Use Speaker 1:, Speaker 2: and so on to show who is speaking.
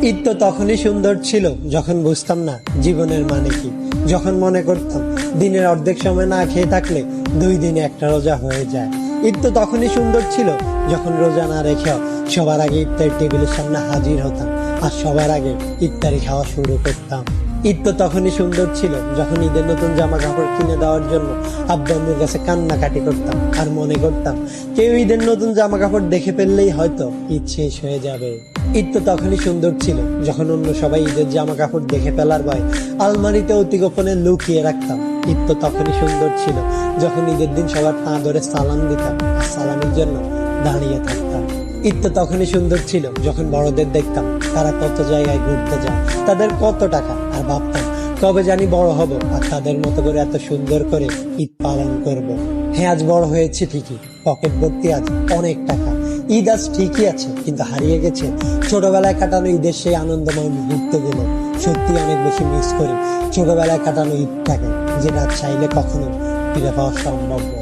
Speaker 1: ঈদ তো তখনই সুন্দর ছিল যখন বুঝতাম না জীবনের মানে কি, যখন মনে করতাম দিনের অর্ধেক সময় না খেয়ে থাকলে 2 দিনে একটা রোজা হয়ে যায়। ঈদ তো তখনই সুন্দর ছিল যখন রোজা না রেখেও সবার আগে ইফতার টেবিলের সামনে হাজির হতাম আর সবার আগে ইফতারি খাওয়া শুরু করতাম। ঈদ তো তখনই সুন্দর ছিল যখন ঈদের নতুন জামা কাপড় কিনে দেওয়ার জন্য আব্বু আম্মুর কাছে কান্নাকাটি করতাম আর মনে করতাম কেউ ঈদের নতুন জামা কাপড় দেখে ফেললেই হয়তো ঈদ শেষ হয়ে যাবে। ঈদ তো তখনই সুন্দর ছিল যখন অন্য সবাই ঈদের জামা কাপড় দেখে ফেলার ভয় আলমারিতে অতি গোপনে লুকিয়ে রাখতাম। ঈদ তো তখনই সুন্দর ছিল যখন ঈদের দিন সবার পা ধরে সালাম দিতাম আর সালামের জন্য দাঁড়িয়ে থাকতাম। ঈদ তো তখনই সুন্দর ছিল যখন বড়দের দেখতাম তারা কত জায়গায় ঘুরতে যায়, তাদের কত টাকা, আর ভাবতাম কবে জানি বড় হব আর তাদের মতো করে এত সুন্দর করে ঈদ পালন করব। হ্যাঁ, আজ বড় হয়েছে ঠিকই, পকেট ভর্তি আজ অনেক টাকা। ঈদ আজ ঠিকই আছে, কিন্তু হারিয়ে গেছে ছোটবেলায় কাটানো ঈদের সেই আনন্দময় মুহূর্তগুলো। সত্যি অনেক বেশি মিস করি ছোটবেলায় কাটানো ঈদটাকে, যেটা চাইলে কখনো ফিরে পাওয়া সম্ভব নয়।